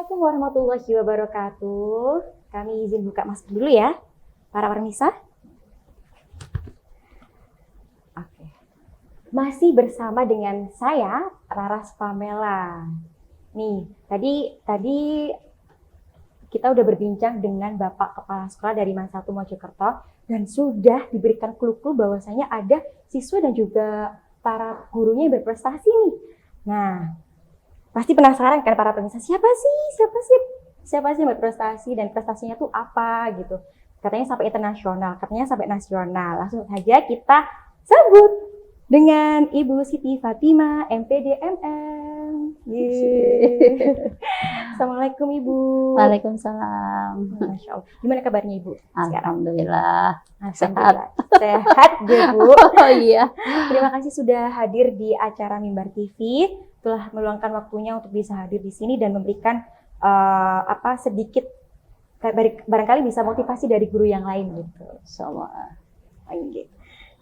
Assalamualaikum warahmatullahi wabarakatuh. Kami izin buka masker dulu ya, para permisa. Oke. Masih bersama dengan saya, Raras Pamela. Nih, tadi kita udah berbincang dengan Bapak Kepala Sekolah dari MAN 1 Mojokerto dan sudah diberikan clue-clue bahwasanya ada siswa dan juga para gurunya yang berprestasi nih. Nah, pasti penasaran kan para pemirsa, siapa sih yang berprestasi dan prestasinya tuh apa gitu. Katanya sampai internasional, katanya sampai nasional. Langsung saja kita sambut dengan Ibu Siti Fatimah, MPD MM. Assalamualaikum Ibu. Waalaikumsalam. Masya Allah. Gimana kabarnya Ibu? Alhamdulillah. Sehat. Sehat ya Bu. Oh iya. Terima kasih sudah hadir di acara Mimbar TV. Telah meluangkan waktunya untuk bisa hadir di sini dan memberikan sedikit barangkali bisa motivasi dari guru yang lain gitu. Sama.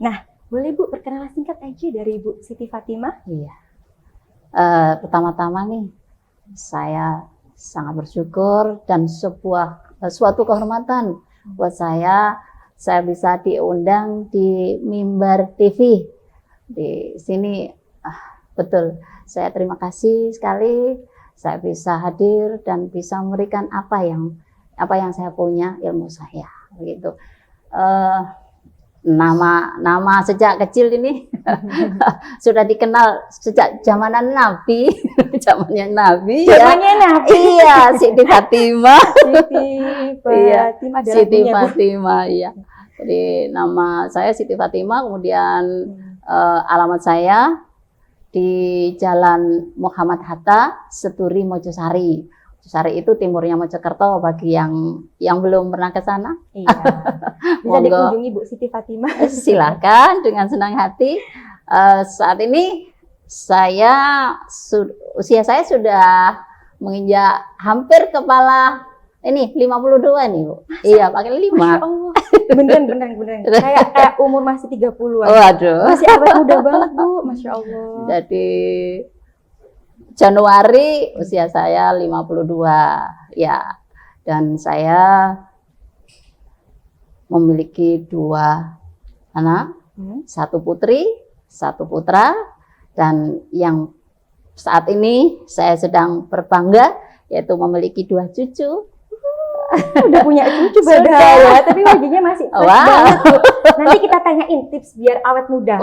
Nah, boleh Bu perkenalan singkat aja dari Ibu Siti Fatimah? Iya. Pertama-tama nih, saya sangat bersyukur dan suatu kehormatan buat saya bisa diundang di Mimbar TV. Di sini, betul. Saya terima kasih sekali. Saya bisa hadir dan bisa memberikan apa yang saya punya, ilmu saya, begitu. Nama sejak kecil ini sudah dikenal sejak zamanan Nabi, zamannya Nabi. Zamannya ya. Nabi. Iya, Siti Fatimah. Siti Fatimah, iya. Jadi nama saya Siti Fatimah, kemudian alamat saya di Jalan Muhammad Hatta, Seturi, Mojosari. Mojosari itu timurnya Mojokerto bagi yang belum pernah ke sana. Iya. Bisa dikunjungi Bu Siti Fatimah. Silakan dengan senang hati. Saat ini usia saya sudah menginjak hampir kepala ini 52 nih Bu. Masa? Iya, pakai 5. Masya Allah. Beneran. Kayak umur masih 30-an. Waduh. Masih awet muda banget Bu. Masya Allah. Jadi Januari usia saya 52 ya, dan saya memiliki 2 anak, 1 putri, 1 putra, dan yang saat ini saya sedang berbangga yaitu memiliki 2 cucu. Udah punya cucu padahal ya, tapi wajahnya masih fresh banget Bu. Nanti kita tanyain tips biar awet muda.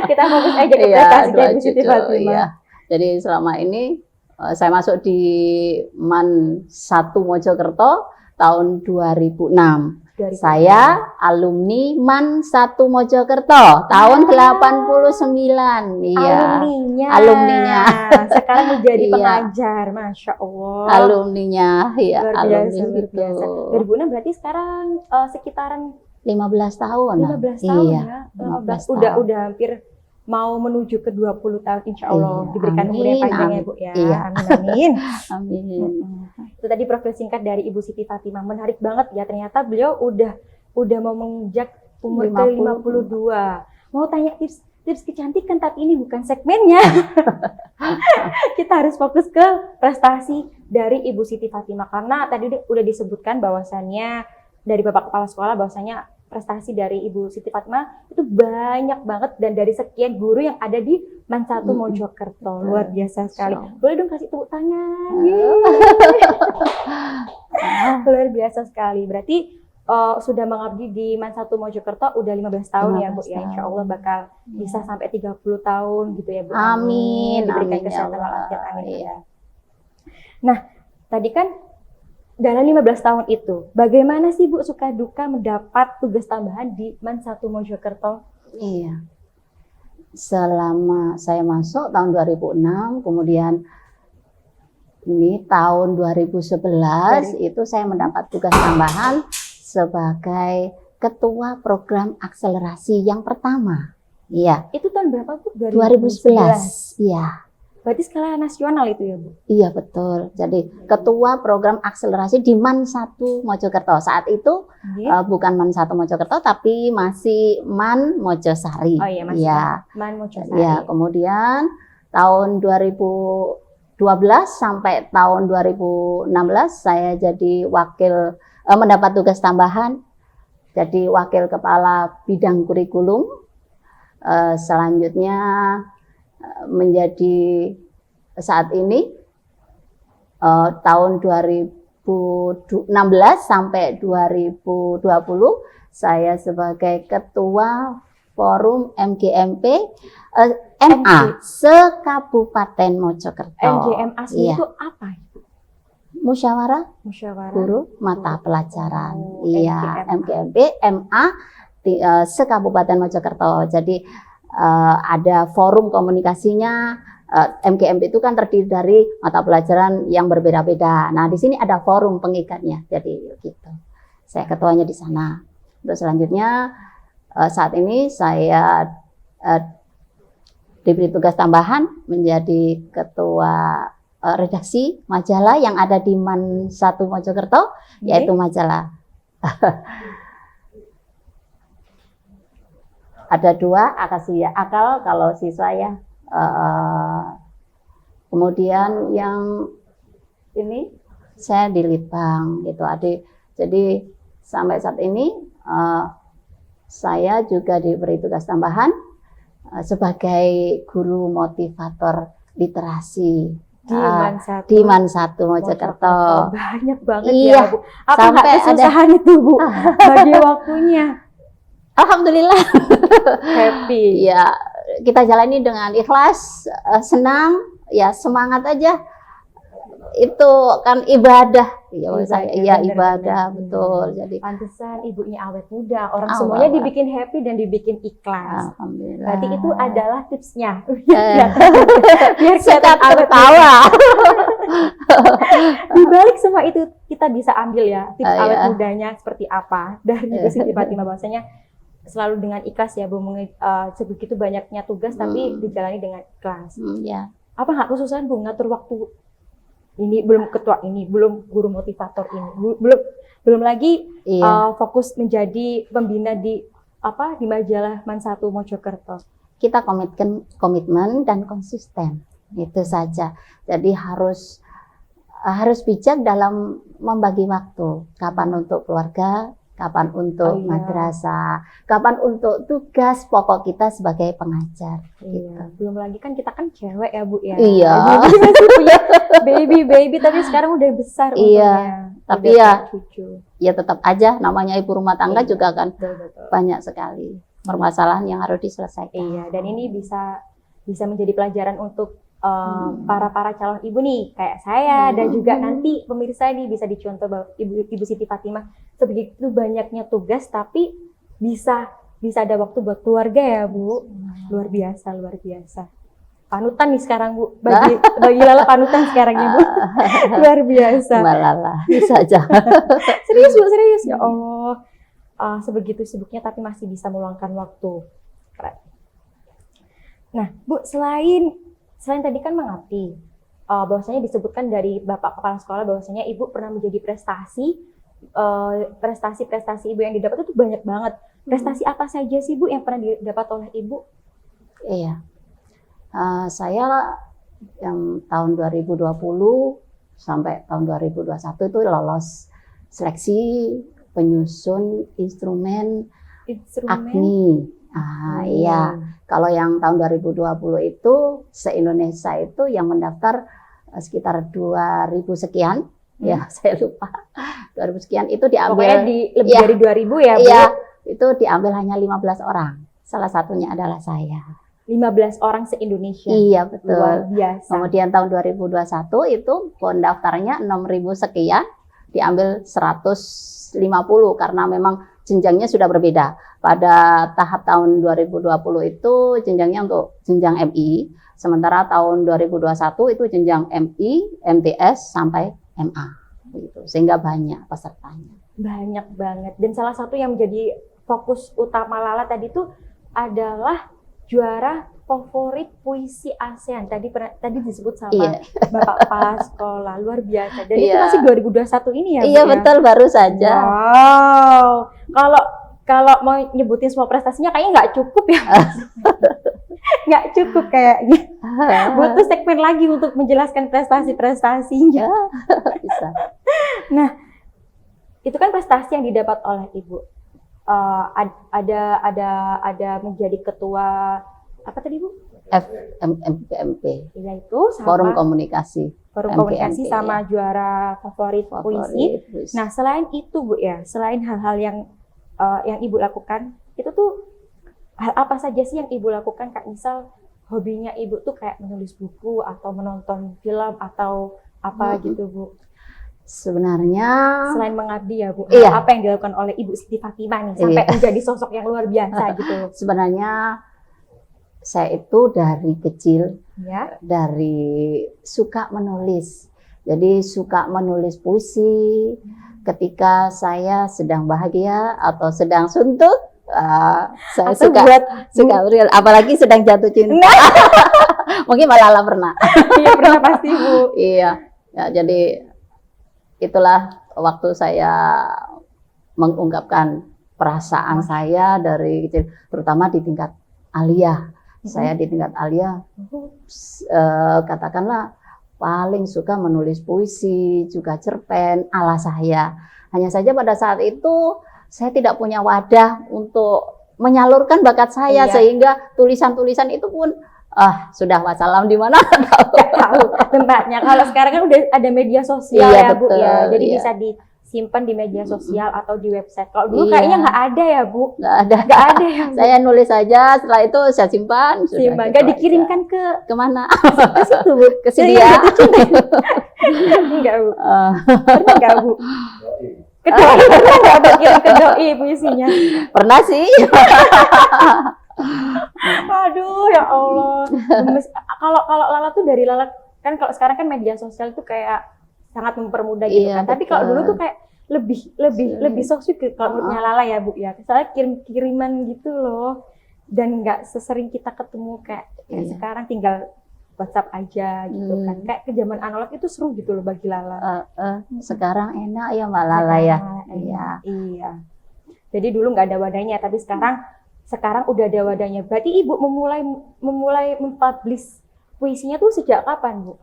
Kita fokus aja ke prestasi dari Siti Fatimah. Iya. Jadi selama ini saya masuk di MAN 1 Mojokerto tahun 2006. Saya alumni MAN 1 Mojokerto tahun 89. Iya. Alumninya. Sekarang menjadi pengajar, Masya Allah. Alumninya, ya. Luar biasa. 2006 berarti sekarang sekitaran 15 tahun. 15 tahun iya, ya. 15 tahun. Udah hampir mau menuju ke 20 tahun, insya Allah. Diberikan umur yang panjang ya Bu ya. Iya. Amin. Amin. Itu tadi profil singkat dari Ibu Siti Fatimah. Menarik banget ya, ternyata beliau udah mau menginjak umur ke 52. Mau tanya tips kecantikan, tapi ini bukan segmennya. Kita harus fokus ke prestasi dari Ibu Siti Fatimah, karena tadi udah disebutkan bahwasannya dari Bapak Kepala Sekolah bahwasannya prestasi dari Ibu Siti Fatimah itu banyak banget, dan dari sekian guru yang ada di MAN 1 Mojokerto. Luar biasa sekali. Boleh dong kasih tepuk tangan. Luar biasa sekali. Berarti sudah mengabdi di MAN 1 Mojokerto udah 15 tahun ya Bu ya. Insya Allah bakal bisa sampai 30 tahun gitu ya Bu. Amin. Diberikan kesehatan walafiat. Amin. Ya. Nah, tadi kan dalam 15 tahun itu, bagaimana sih Bu suka duka mendapat tugas tambahan di MAN 1 Mojokerto? Iya. Selama saya masuk tahun 2006, kemudian ini tahun 2011 itu saya mendapat tugas tambahan sebagai ketua program akselerasi yang pertama. Iya. Itu tahun berapa Bu? 2011. Iya. Berarti skala nasional itu ya Bu? Iya betul. Jadi ketua program akselerasi di MAN 1 Mojokerto. Saat itu bukan MAN 1 Mojokerto tapi masih MAN Mojosari. Oh iya, masih MAN Mojosari. Ya, kemudian tahun 2011 sampai tahun 2016 saya jadi mendapat tugas tambahan, jadi wakil kepala bidang kurikulum. Selanjutnya menjadi saat ini tahun 2016 sampai 2020 saya sebagai ketua Forum MGMP MA se-Kabupaten Mojokerto. MGMA sendiri Iya. itu apa? Musyawarah Musyawarah guru mata pelajaran. Oh, Iya, MGMA. MGMP MA se-Kabupaten Mojokerto. Jadi ada forum komunikasinya. MGMP itu kan terdiri dari mata pelajaran yang berbeda-beda. Nah, di sini ada forum pengikatnya. Jadi gitu. Saya ketuanya di sana. Untuk selanjutnya saat ini saya diberi tugas tambahan menjadi ketua redaksi majalah yang ada di MAN 1 Mojokerto, yaitu majalah. Ada 2, Akasia Akal kalau siswa ya. Kemudian yang ini saya di Litbang gitu, adik. Jadi sampai saat ini saya juga diberi tugas tambahan sebagai guru motivator literasi di MAN 1 Mojokerto. Banyak banget Iya, ya Bu. Apa sampai nggak kesusahan itu Bu bagi waktunya? Alhamdulillah Happy. ya, kita jalani dengan ikhlas, senang, ya semangat aja. Itu kan ibadah. Ya, saya iya ibadah, betul. Jadi Pantesan ibunya awet muda. Orang Awet. semuanya dibikin happy dan dibikin ikhlas. alhamdulillah. Berarti itu adalah tipsnya. Biar kelihatan kita awet tertawa. Di balik semua itu kita bisa ambil ya tips awet Iya. mudanya seperti apa dari Bu Siti Fatimah, bahwasanya selalu dengan ikhlas ya Bu, sebegitu banyaknya tugas tapi dijalani dengan ikhlas. Ya. Apa nggak kesusahan Bu ngatur waktu? Ini belum ketua ini, belum guru motivator ini, belum lagi Iya. fokus menjadi pembina di majalah MAN 1 Mojokerto. Kita komitmen dan konsisten, itu saja. Jadi harus bijak dalam membagi waktu. Kapan untuk keluarga, kapan untuk madrasah, kapan untuk tugas pokok kita sebagai pengajar. Gitu. Iya. Belum lagi kan kita kan cewek ya Bu ya. Iya. Jadi masih punya baby tapi sekarang udah besar Iya. untungnya. Tapi Udah ya, punya cucu. Ya tetap aja namanya ibu rumah tangga Iya. juga kan Betul. banyak sekali permasalahan yang harus diselesaikan. Iya, dan ini bisa menjadi pelajaran untuk para calon ibu nih kayak saya dan juga nanti pemirsa nih bisa dicontoh bahwa Ibu Siti Fatimah sebegitu banyaknya tugas tapi bisa ada waktu buat keluarga ya Bu. Luar biasa. Panutan nih sekarang Bu, bagi Lala panutan sekarang ya Bu. Luar biasa. Mbak Lala, bisa aja. Serius Bu, serius ya Allah. Sebegitu sibuknya tapi masih bisa meluangkan waktu. Keren. Nah Bu, selain tadi kan mengabdi, bahwasanya disebutkan dari Bapak Kepala Sekolah bahwasanya Ibu pernah menjadi prestasi Ibu yang didapat itu banyak banget. Prestasi apa saja sih Bu yang pernah didapat oleh Ibu? Iya, saya yang tahun 2020 sampai tahun 2021 itu lolos seleksi penyusun instrumen AGNI. Iya. Kalau yang tahun 2020 itu se-Indonesia itu yang mendaftar sekitar 2.000 sekian. Ya, saya lupa. 2.000 sekian itu diambil. Pokoknya lebih dari 2.000 ya, Bu? Iya, itu diambil hanya 15 orang. Salah satunya adalah saya. 15 orang se-Indonesia. Iya, betul. Luar biasa. Kemudian tahun 2021 itu pendaftarnya 6.000 sekian, diambil 150 karena memang jenjangnya sudah berbeda. Pada tahap tahun 2020 itu jenjangnya untuk jenjang MI, sementara tahun 2021 itu jenjang MI, MTS sampai MA, gitu. Sehingga banyak pesertanya. Banyak banget. Dan salah satu yang menjadi fokus utama Lala tadi itu adalah juara favorit puisi ASEAN. Tadi disebut sama Bapak Kepala Sekolah, luar biasa. Dan itu masih 2021 ini ya, Bu? Iya, betul, baru saja. Wow. Kalau mau nyebutin semua prestasinya kayaknya nggak cukup ya. nggak cukup kayaknya. Butuh segmen lagi untuk menjelaskan prestasi-prestasinya. Bisa. Nah, itu kan prestasi yang didapat oleh Ibu. Ada menjadi ketua apa tadi Bu? FMMPMP. Yaitu sama Forum Komunikasi. Forum Komunikasi MPMP, sama ya. juara favorit puisi. Nah, selain itu Bu ya, selain hal-hal yang Ibu lakukan, itu tuh hal apa saja sih yang Ibu lakukan? Kayak misal hobinya Ibu tuh kayak menulis buku atau menonton film atau apa gitu Bu? Sebenarnya Selain mengabdi ya Bu, iya. apa yang dilakukan oleh Ibu Siti Fatimah nih sampai menjadi sosok yang luar biasa gitu? Sebenarnya saya itu dari kecil, Ya. dari suka menulis. Jadi suka menulis puisi. Ketika saya sedang bahagia atau sedang suntuk, saya Atau suka real. Apalagi sedang jatuh cinta. Mungkin malah pernah. Iya pernah pasti Bu. Iya. Ya, jadi itulah waktu saya mengungkapkan perasaan saya dari kecil, terutama di tingkat aliyah. Saya di tingkat aliyah, katakanlah paling suka menulis puisi, juga cerpen ala saya. Hanya saja pada saat itu saya tidak punya wadah untuk menyalurkan bakat saya, sehingga tulisan-tulisan itu pun sudah wassalam di mana tahu tempatnya. Kalau sekarang kan udah ada media sosial ya Bu ya, jadi bisa disimpan di media sosial atau di website. Kalau dulu kayaknya nggak ada ya Bu, nggak ada ya Bu. Saya nulis saja, setelah itu saya simpan, nggak dikirimkan ke kemana? Ke situ Bu, ke si dia. Enggak Bu, pernah nggak Bu? Ke doi pernah nggak Bu kirim ke doi puisinya? Pernah sih. Aduh ya Allah. Kalau Lala tuh dari Lala kan, kalau sekarang kan media sosial itu kayak sangat mempermudah gitu kan. Tapi kalau dulu tuh kayak lebih sosok kalau menurutnya Lala ya Bu ya. Misalnya kirim-kiriman gitu loh. Dan nggak sesering kita ketemu kayak sekarang tinggal WhatsApp aja gitu kan. Kayak ke zaman analog itu seru gitu loh bagi Lala. Sekarang enak ya Mbak Lala ya. Iya. Jadi dulu nggak ada wadahnya, tapi sekarang udah ada wadahnya. Berarti Ibu memulai mempublish puisinya tuh sejak kapan, Bu?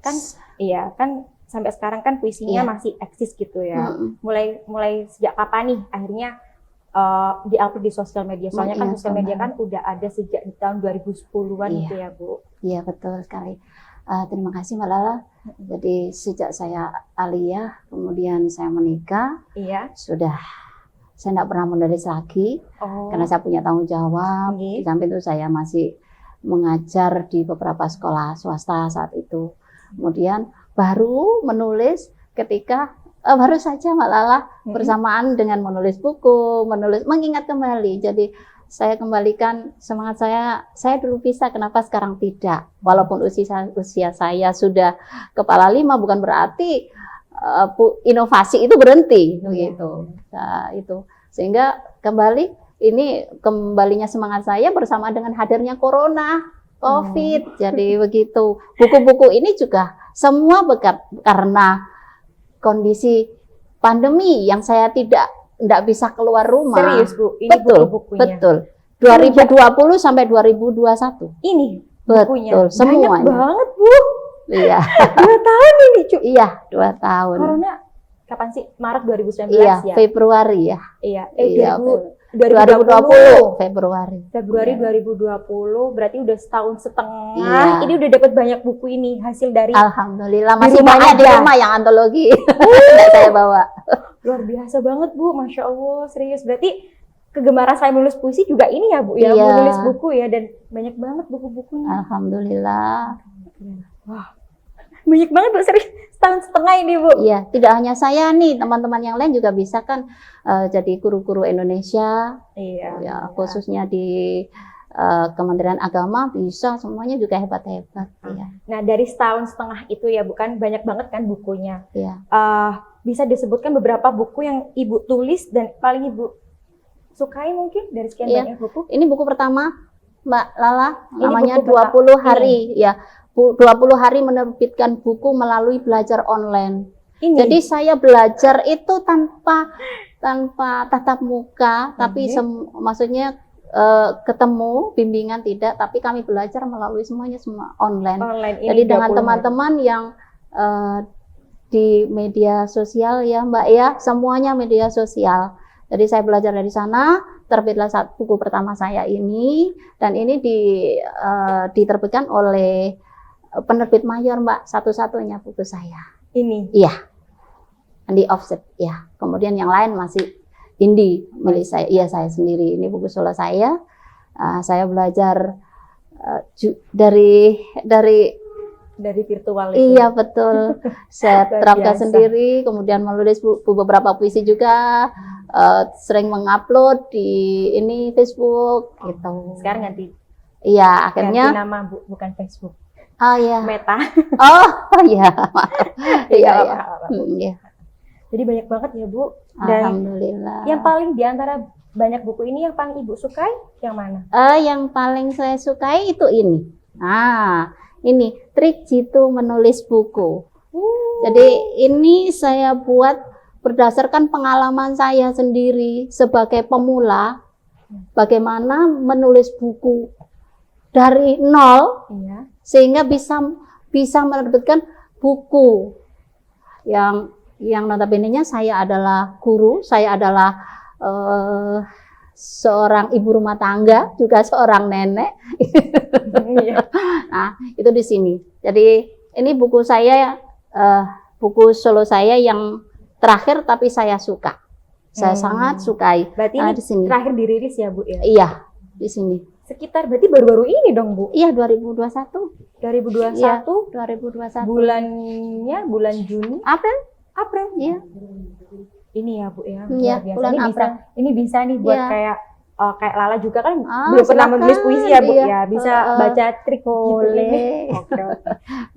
Kan iya, kan sampai sekarang kan puisinya masih eksis gitu ya. Mulai sejak kapan nih akhirnya di-upload di sosial media? Soalnya kan sosial media kan udah ada sejak di tahun 2010-an gitu ya, Bu. Iya, betul sekali. Terima kasih Mbak Lala. Jadi sejak saya aliyah, kemudian saya menikah, saya tidak pernah menulis lagi karena saya punya tanggung jawab. Di samping itu saya masih mengajar di beberapa sekolah swasta saat itu. Kemudian baru menulis ketika baru saja Mbak Lala bersamaan dengan menulis buku, mengingat kembali. Jadi saya kembalikan semangat saya. Saya dulu bisa, kenapa sekarang tidak? Walaupun usia saya sudah kepala 5, bukan berarti inovasi itu berhenti begitu. Nah, itu sehingga kembalinya semangat saya bersama dengan hadirnya corona, COVID. Jadi begitu. Buku-buku ini juga semua karena kondisi pandemi yang saya tidak bisa keluar rumah. Serius Bu, ini buku-bukunya. Betul. 2020 sampai 2021. Ini bukunya. Betul, semuanya. Banyak banget Bu. Iya. 2 tahun ini, Cuk. Iya, 2 tahun. Corona kapan sih? Maret 2019 ya? Februari ya. Iya. 2020 Februari 2020 berarti udah setahun setengah. Ini udah dapat banyak buku ini hasil dari. Alhamdulillah, masih banyak di rumah yang antologi. Saya bawa. Luar biasa banget Bu, Masya Allah, serius. Berarti kegemaran saya menulis puisi juga ini ya Bu ya, menulis buku ya, dan banyak banget buku-bukunya. Alhamdulillah. Wah, banyak banget Bu, serius. Setahun setengah ini Bu. Iya, tidak hanya saya nih, teman-teman yang lain juga bisa kan jadi guru-guru Indonesia. Ya, khususnya di Kementerian Agama bisa, semuanya juga hebat-hebat. Nah, dari setahun setengah itu ya bukan banyak banget kan bukunya. Bisa disebutkan beberapa buku yang Ibu tulis dan paling Ibu sukai mungkin dari sekian banyak buku? Ini buku pertama Mbak Lala, namanya 20 hari ya. 20 hari menerbitkan buku melalui belajar online. Jadi saya belajar itu tanpa tatap muka, tapi maksudnya ketemu bimbingan tidak, tapi kami belajar melalui semuanya semua online. Online ini Jadi dengan 20 hari. teman-teman yang di media sosial ya Mbak ya, semuanya media sosial. Jadi saya belajar dari sana, terbitlah buku pertama saya ini, dan ini diterbitkan oleh penerbit mayor Mbak, satu-satunya buku saya. Ini. Iya, di offset ya. Kemudian yang lain masih indie milik saya. Iya saya sendiri. Ini buku solo saya. Saya belajar dari virtual itu. Iya betul. Saya Luar terapkan biasa. sendiri, kemudian menulis beberapa puisi juga, sering mengupload di ini Facebook gitu. Sekarang ganti Iya, akhirnya nama Bu, bukan Facebook. oh iya. Meta. Oh iya. Iya, Nggak iya. apa-apa. Iya. Jadi banyak banget ya Bu. Dan Alhamdulillah. yang paling diantara banyak buku ini yang paling Ibu sukai yang mana? Yang paling saya sukai itu ini. Nah, ini trik jitu menulis buku. Jadi ini saya buat berdasarkan pengalaman saya sendiri sebagai pemula, bagaimana menulis buku dari nol Iya. sehingga bisa menerbitkan buku yang notabene-nya saya adalah guru, saya adalah seorang ibu rumah tangga, juga seorang nenek. Iya. Nah, itu di sini. Jadi ini buku saya, buku solo saya yang terakhir, tapi saya suka. Saya sangat sukai. Berarti ini di sini. terakhir dirilis ya Bu ya? Iya, di sini. Sekitar berarti baru-baru ini dong Bu? Iya, 2021. 2021 Iya, 2021. bulannya bulan Juni, April? April. Iya. Ini ya Bu ya. Iya, luar biasa. bulan Ini bisa nih buat Iya. kayak Lala juga kan Ah, belum pernah silakan. menulis puisi ya Bu Iya. ya. Bisa baca trik gitu Boleh. ini. Oke.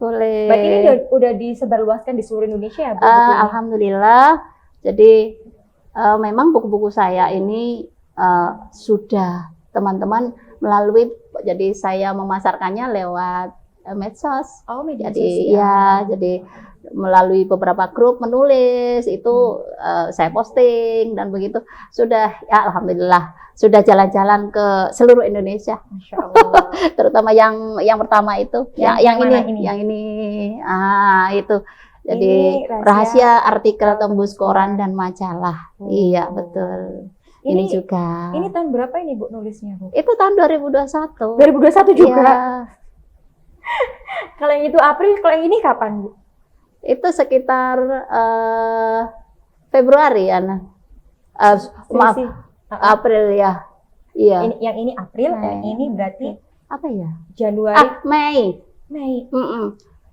Boleh. Berarti ini udah disebarluaskan di seluruh Indonesia ya Bu? bukunya? Alhamdulillah. Jadi memang buku-buku saya ini sudah teman-teman melalui, jadi saya memasarkannya lewat medsos. Oh, media Jadi sosial. ya, jadi melalui beberapa grup menulis itu saya posting dan begitu. Sudah ya alhamdulillah sudah jalan-jalan ke seluruh Indonesia. Masya Allah. Terutama yang pertama itu, yang mana ini, yang ini. Itu. Jadi Ini rahasia artikel tembus koran dan majalah. Oh. Iya, betul. Ini juga. Ini tahun berapa ini Bu nulisnya Bu? Itu tahun 2021. 2021 juga. Iya. Kalau yang itu April, kalau yang ini kapan Bu? Itu sekitar Februari ya. Maaf, Selisih. April ya. Iya. Yang ini April, Mei. yang ini berarti Apa ya? Januari, Mei. Mei.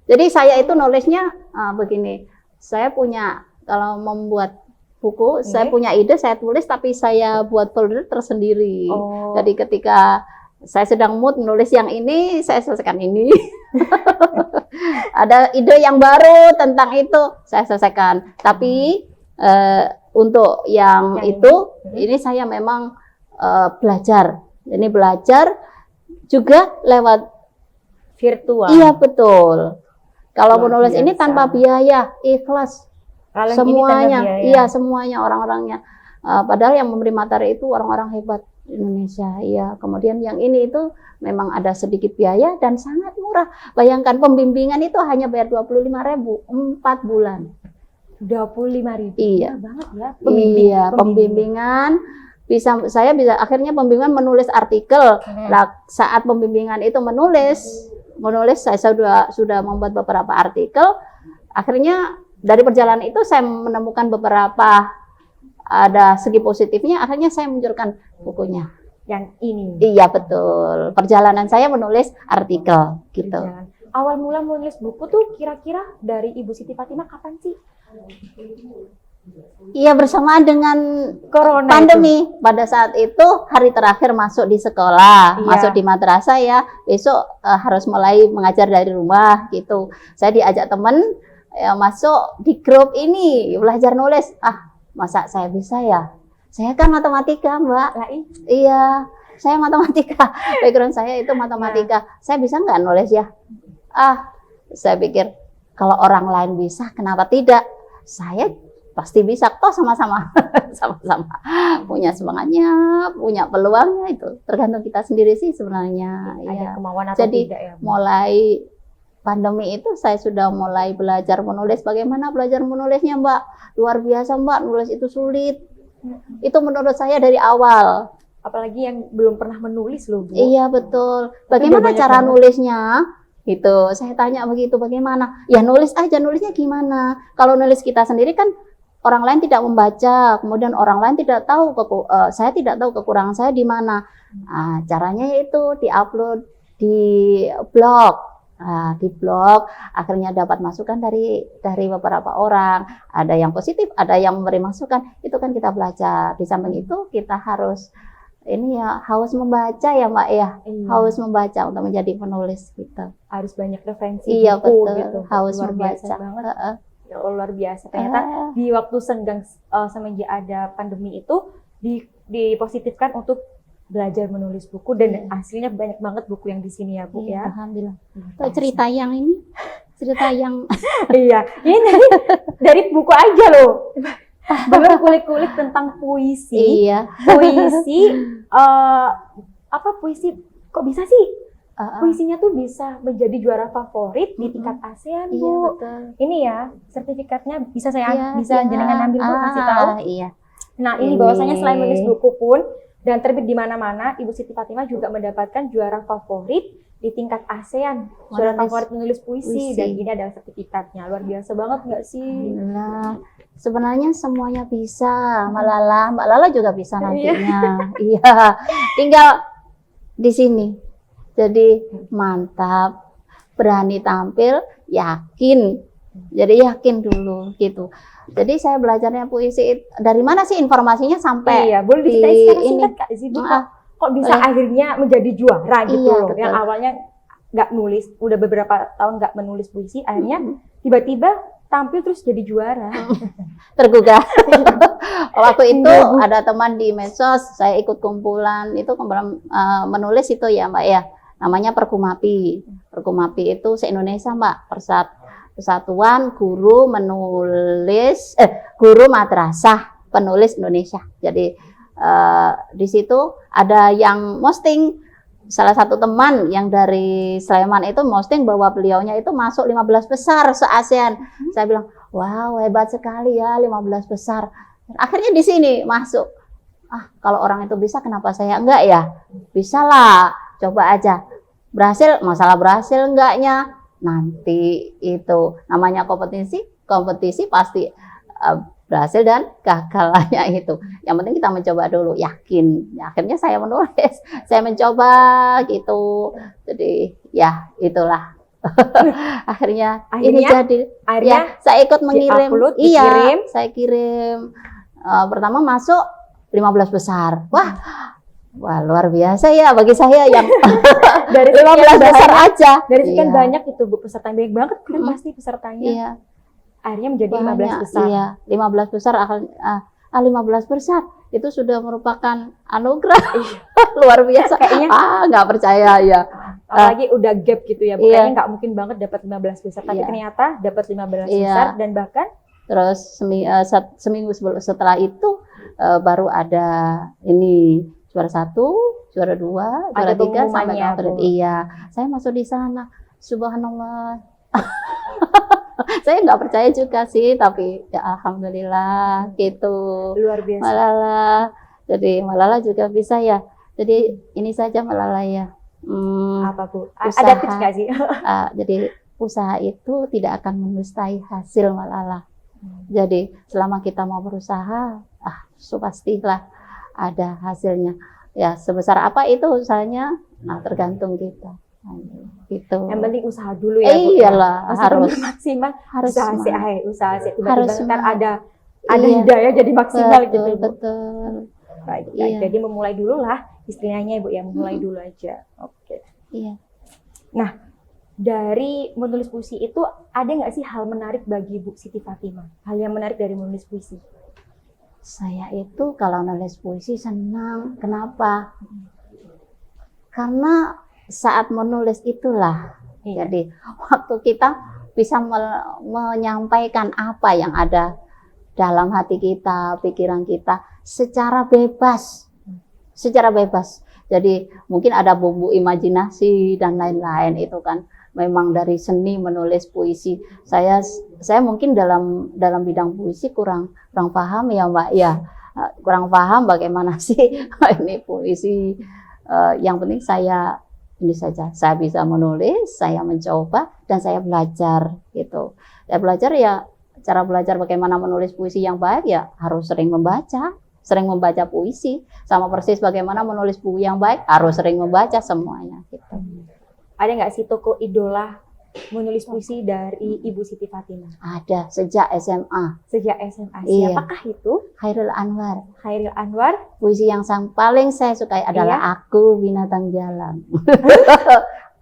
Jadi saya itu nulisnya begini. Saya punya, kalau membuat buku, saya punya ide, saya tulis, tapi saya buat folder tersendiri. Oh. Jadi ketika saya sedang mood nulis yang ini, saya selesaikan ini. Ada ide yang baru tentang itu, saya selesaikan. Tapi untuk yang itu, ini saya memang belajar. Ini belajar juga lewat Virtual. Iya betul. Kalau Luar menulis ini biasa. tanpa biaya, ikhlas. Kalau yang Semuanya, ini tanpa biaya. iya semuanya orang-orangnya. Padahal yang memberi materi itu orang-orang hebat di Indonesia. Iya. Kemudian yang ini itu memang ada sedikit biaya dan sangat murah. Bayangkan pembimbingan itu hanya bayar 25.000, 4 bulan. 25.000. Iya. Murah banget ya. Iya, pembimbingan. Saya bisa akhirnya pembimbingan menulis artikel. Nah, saat pembimbingan itu menulis saya sudah membuat beberapa artikel. Akhirnya dari perjalanan itu saya menemukan beberapa ada segi positifnya. Akhirnya saya munculkan bukunya. Yang ini. Iya betul. Perjalanan saya menulis artikel gitu. Berjalan. Awal mula menulis buku tuh kira-kira dari Ibu Siti Fatimah kapan sih? Iya bersamaan dengan Corona pandemi. Pada saat itu hari terakhir masuk di sekolah, Iya. masuk di madrasah ya. Besok harus mulai mengajar dari rumah gitu. Saya diajak teman ya, masuk di grup ini belajar nulis. Masa saya bisa ya? Saya kan matematika, Mbak. Iya, saya matematika. Background saya itu matematika. Saya bisa nggak nulis ya? Saya pikir kalau orang lain bisa, kenapa tidak? Saya pasti bisa, toh sama-sama sama-sama punya semangatnya, punya peluangnya, itu tergantung kita sendiri sih sebenarnya. Ada Ya. kemauan atau Jadi tidak ya, Bu? mulai pandemi itu saya sudah mulai belajar menulis. Bagaimana belajar menulisnya, Mbak? Luar biasa, Mbak, nulis itu sulit. Itu menurut saya dari awal. Apalagi yang belum pernah menulis loh, Bu. Iya, betul. Tapi udah Bagaimana banyak cara banget. nulisnya? Gitu. Saya tanya begitu, bagaimana? Ya nulis aja, nulisnya gimana? Kalau nulis kita sendiri kan orang lain tidak membaca, kemudian orang lain tidak tahu, saya tidak tahu kekurangan saya di mana. Nah, caranya yaitu diupload di blog. Nah, di blog akhirnya dapat masukan dari beberapa orang. Ada yang positif, ada yang memberi masukan. Itu kan kita belajar. Di samping itu kita harus haus membaca ya, Mbak ya. Iya. Haus membaca untuk menjadi penulis gitu. Harus banyak referensi Iya, buku betul. gitu. Haus Luar biasa membaca. banget. Heeh. Ya Allah, luar biasa. Ternyata di waktu senggang semenjak ada pandemi itu dipositifkan untuk belajar menulis buku, dan hasilnya banyak banget buku yang di sini ya, Bu Iya, ya. alhamdulillah. Luar Tuh, biasa. cerita yang Iya, ini dari buku aja loh. Belum kulik-kulik tentang puisi. iya. Puisi puisi kok bisa sih? Heeh. Puisinya tuh bisa menjadi juara favorit di tingkat ASEAN, Iya, Bu. betul. Ini ya, sertifikatnya bisa Iya, bisa iya. jenengan ambil, Bu, kasih tahu. Iya. Nah, ini Ini. bahwasanya selain menulis buku pun dan terbit di mana-mana, Ibu Siti Fatimah juga mendapatkan juara favorit di tingkat ASEAN, juara Menulis favorit menulis puisi, puisi. dan ini adalah sertifikatnya. Luar biasa banget nggak sih? Alhamdulillah. Sebenarnya semuanya bisa, Mbak Lala juga bisa nantinya. Iya. Tinggal di sini. Jadi mantap, berani tampil, yakin. Jadi yakin dulu gitu. Jadi saya belajarnya puisi dari mana sih informasinya sampai Iya, boleh di diceritain secara ini. singkat Kak Zibu, Ah, kok bisa boleh. akhirnya menjadi juara gitu Iya, loh. betul. Yang awalnya nggak nulis, udah beberapa tahun nggak menulis puisi, akhirnya tiba-tiba tampil terus jadi juara. tergugah. Waktu itu Iya, Bu. ada teman di medsos, saya ikut kumpulan menulis itu ya, Mbak ya. Namanya Perkumapi. Perkumapi itu se-Indonesia, Mbak. Persatuan Guru Guru Madrasah Penulis Indonesia. Jadi di situ ada yang posting, salah satu teman yang dari Sleman itu posting bahwa beliaunya itu masuk 15 besar se-ASEAN. Saya bilang, wow, hebat sekali ya, 15 besar. Akhirnya di sini masuk. Kalau orang itu bisa, kenapa saya enggak ya? Bisa lah, coba aja. Berhasil, masalah berhasil enggaknya nanti itu namanya kompetisi pasti berhasil dan gagalnya itu. Yang penting kita mencoba dulu, yakin. Akhirnya saya menulis, saya mencoba gitu. Jadi ya itulah. akhirnya ini jadi. Akhirnya Ya, saya ikut mengirim. di-upload, Iya, dikirim. saya kirim. Pertama masuk 15 besar. Wah, luar biasa ya bagi saya yang Dari 15 besar aja. Dari sekian Iya. banyak itu, Bu, peserta banyak banget kan pasti pesertanya. Iya. Akhirnya menjadi 15 Banyak, besar. Iya, 15 besar 15 besar itu sudah merupakan anugerah. Luar biasa. Kayaknya Nggak percaya ya. apalagi udah gap gitu ya, Iya. bukannya nggak mungkin banget dapat 15 besar, tapi Iya. ternyata dapat 15 Iya. besar, dan bahkan Terus seminggu setelah itu baru ada ini juara 1, juara 2, juara Ada 3 sampai pengumumannya, komplit. Bu. Iya, saya masuk di sana. Subhanallah. Saya nggak percaya juga sih, tapi ya alhamdulillah gitu. luar biasa. Malala. Jadi Malala juga bisa ya. Jadi ini saja Malala ya. Apa, Bu? Usaha. Ada tips nggak sih? Jadi usaha itu tidak akan mendustai hasil Malala. Jadi selama kita mau berusaha, pastilah ada hasilnya. Ya sebesar apa itu usahanya, tergantung kita. Gitu. Yang penting usaha dulu ya, Bu. Iyalah, Meskipun harus maksimal, harus usaha sih, semangat. usaha sih. Harus Tiba-tiba ntar semangat. ada Iya. hidayah jadi maksimal gitu, Bu. Betul. Baik, Iya. jadi memulai dulu lah istilahnya, Bu, ya, memulai dulu aja. Oke. Iya. Nah, dari menulis puisi itu ada nggak sih hal menarik bagi Bu Siti Fatimah? Hal yang menarik dari menulis puisi? Saya itu kalau nulis puisi senang. Kenapa? Karena saat menulis itulah, Iya. jadi waktu kita bisa menyampaikan apa yang ada dalam hati kita, pikiran kita secara bebas. Secara bebas. Jadi mungkin ada bumbu imajinasi dan lain-lain, itu kan memang dari seni menulis puisi. Saya mungkin dalam bidang puisi kurang paham ya Mbak ya. Kurang paham bagaimana sih ini puisi. Yang penting ini saja, saya bisa menulis, saya mencoba dan saya belajar gitu. Saya belajar ya, cara belajar bagaimana menulis puisi yang baik ya harus sering membaca puisi, sama persis bagaimana menulis buku yang baik harus sering membaca semuanya gitu. Ada nggak sih tokoh idola menulis puisi dari Ibu Siti Fatimah? Ada, sejak SMA. Sejak SMA. Iya. Siapakah itu? Khairil Anwar. Khairil Anwar. Puisi yang paling saya sukai adalah Iya. Aku Binatang Jalan.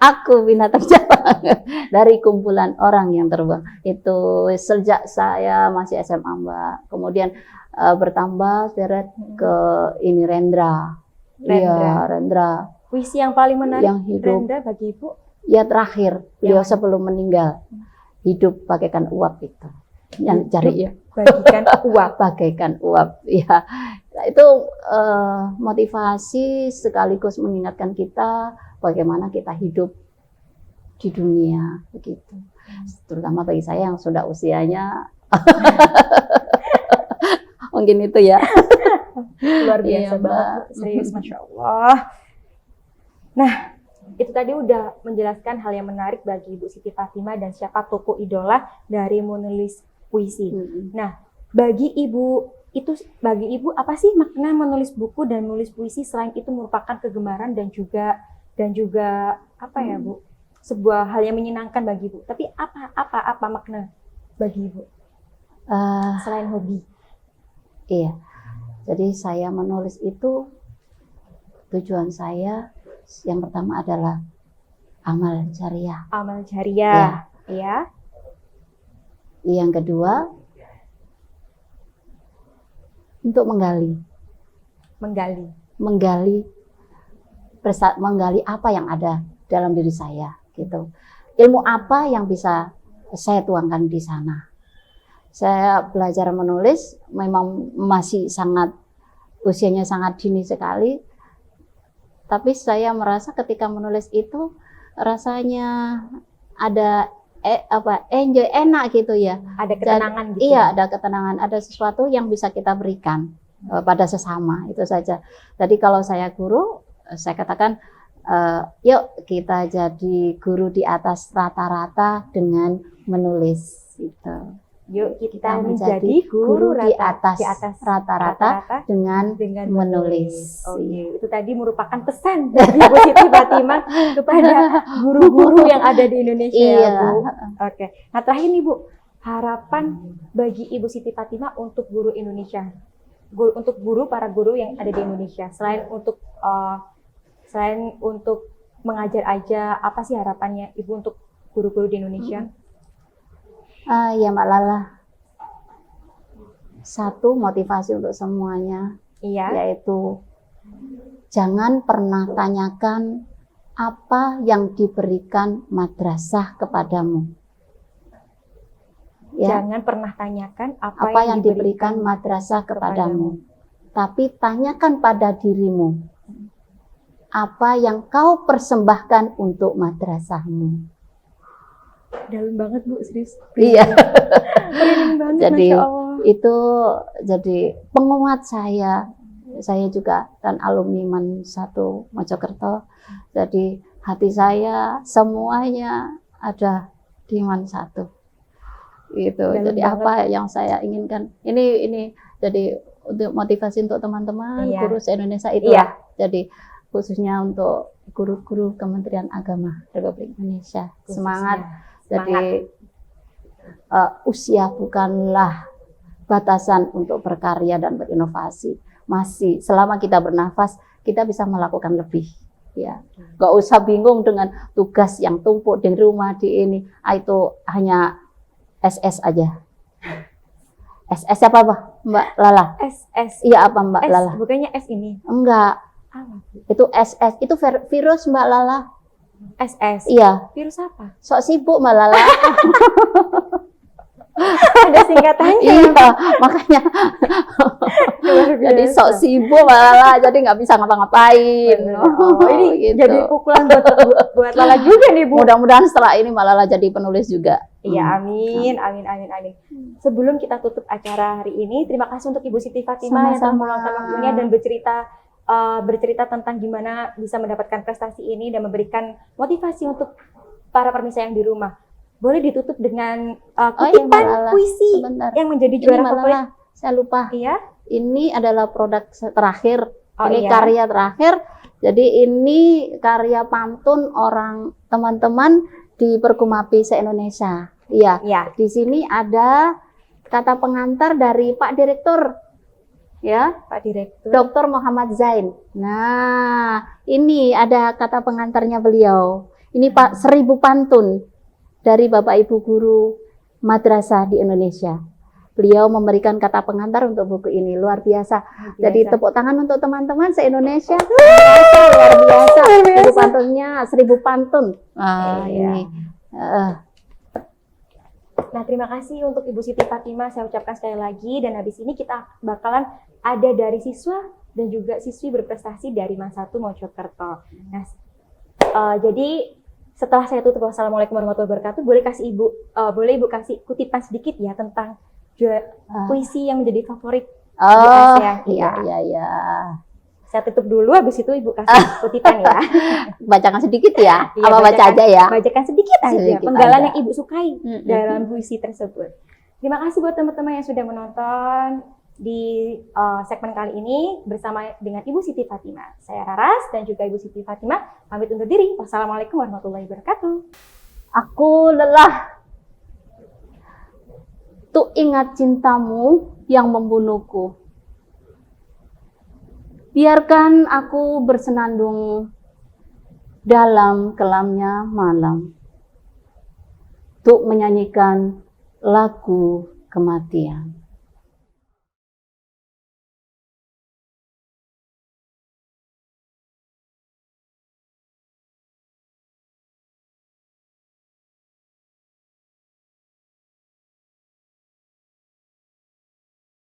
Aku binatang jalan, dari kumpulan orang yang terbang. Itu sejak saya masih SMA Mbak. Kemudian bertambah seret ke ini Rendra. Iya, Rendra. Puisi yang paling menarik Yang hidup. Rendra bagi Ibu? Ya terakhir, beliau Yang mana? sebelum meninggal. Hidup bagaikan uap itu. Yang cari ya. Bagikan uap. Bagaikan uap. Ya. Itu motivasi sekaligus mengingatkan kita bagaimana kita hidup di dunia begitu. Terutama bagi saya yang sudah usianya mungkin itu ya. Luar biasa Iya, banget, Mbak. serius, Masya Allah. Nah, itu tadi udah menjelaskan hal yang menarik bagi Ibu Siti Fatimah dan siapa tokoh idola dari menulis puisi. Nah, bagi Ibu apa sih makna menulis buku dan menulis puisi selain itu merupakan kegemaran dan juga apa ya Bu? Sebuah hal yang menyenangkan bagi Ibu. Tapi apa makna bagi Ibu selain hobi? Iya. Jadi saya menulis itu tujuan saya yang pertama adalah amal jariah. Amal jariah, ya. Yang kedua untuk menggali apa yang ada dalam diri saya gitu. Ilmu apa yang bisa saya tuangkan di sana. Saya belajar menulis memang masih usianya sangat dini sekali. Tapi saya merasa ketika menulis itu rasanya ada enjoy, enak gitu ya. Ada ketenangan gitu. Iya, ada ketenangan, ada sesuatu yang bisa kita berikan pada sesama, itu saja. Jadi kalau saya guru, saya katakan yuk kita jadi guru di atas rata-rata dengan menulis gitu. Yuk kita menjadi guru di atas rata-rata dengan menulis. Oke, itu tadi merupakan pesan dari Ibu Siti Fatimah kepada guru-guru yang ada di Indonesia, Iya. Bu. Oke. Nah, terakhir nih Bu, harapan bagi Ibu Siti Fatimah untuk guru Indonesia, untuk para guru yang ada di Indonesia, selain untuk mengajar aja, apa sih harapannya Ibu untuk guru-guru di Indonesia? Ya Mbak Lala, satu motivasi untuk semuanya, Iya. yaitu jangan pernah tanyakan apa yang diberikan madrasah kepadamu. Ya, Jangan pernah tanyakan apa yang diberikan madrasah kepadamu, tapi tanyakan pada dirimu apa yang kau persembahkan untuk madrasahmu. Dalam banget Bu, serius. Iya. Keren banget, Jadi Masya Allah. itu jadi penguat saya. Saya juga kan alumni MAN 1 Mojokerto. Jadi hati saya semuanya ada di MAN 1. Gitu. Dalam Jadi banget. apa yang saya inginkan. Ini jadi untuk motivasi untuk teman-teman Iya. guru se-Indonesia itu. Iya. Jadi khususnya untuk guru-guru Kementerian Agama Republik Indonesia. Semangat. Jadi usia bukanlah batasan untuk berkarya dan berinovasi. Masih selama kita bernafas, kita bisa melakukan lebih. Ya, nggak usah bingung dengan tugas yang tumpuk di rumah di ini. Itu hanya SS aja. SS apa Mbak Lala? SS. Iya apa Mbak Lala? Bukannya S ini. Enggak. Apa? Itu SS. Itu virus Mbak Lala. SS. Iya. Virus apa? Sok sibuk Mbak Lala. Ada singkatannya. Iya, makanya Luar jadi biasa. sok sibuk malah, jadi nggak bisa ngapa-ngapain. Bener. Oh, ini Gitu. jadi pukulan buat Lala juga nih, Bu. Mudah-mudahan setelah ini malah jadi penulis juga. Iya, amin, amin, amin, amin. Sebelum kita tutup acara hari ini, terima kasih untuk Ibu Siti Fatimah yang telah Sama-sama. meluangkan waktunya dan bercerita tentang gimana bisa mendapatkan prestasi ini dan memberikan motivasi untuk para pemirsa yang di rumah. Boleh ditutup dengan kutipan Mbak Lala. puisi Sebentar. yang menjadi Ini juara Mbak favorit. Lala, saya lupa. Iya. Ini adalah produk terakhir. Oh, Ini iya. karya terakhir. Jadi ini karya pantun orang teman-teman di Perkumapi se-Indonesia. Iya. Iya. Di sini ada kata pengantar dari Pak Direktur. Ya, Pak Direktur. Dr. Muhammad Zain. Nah, ini ada kata pengantarnya beliau. Ini Pak 1000 pantun dari Bapak Ibu guru madrasah di Indonesia. Beliau memberikan kata pengantar untuk buku ini, luar biasa. Jadi tepuk tangan untuk teman-teman se-Indonesia. Luar biasa. 1000 pantunnya, 1000 pantun. Iya. Ini. Nah, terima kasih untuk Ibu Siti Fatimah, saya ucapkan sekali lagi. Dan habis ini kita bakalan ada dari siswa dan juga siswi berprestasi dari Mas 1 Mojokerto. Nah, jadi setelah saya tutup, wassalamualaikum warahmatullahi wabarakatuh, boleh Ibu kasih kutipan sedikit ya tentang puisi yang menjadi favorit di Asia. Iya. Saya tutup dulu, habis itu Ibu kasih kutipan ya. Bacakan sedikit ya? Iya, Apa baca aja ya? Bacakan sedikit aja, Sedikit penggalan aja. yang Ibu sukai dalam puisi tersebut. Terima kasih buat teman-teman yang sudah menonton di segmen kali ini bersama dengan Ibu Siti Fatimah. Saya Raras dan juga Ibu Siti Fatimah pamit undur diri. Wassalamualaikum warahmatullahi wabarakatuh. Aku lelah tuh ingat cintamu yang membunuhku. Biarkan aku bersenandung dalam kelamnya malam untuk menyanyikan lagu kematian.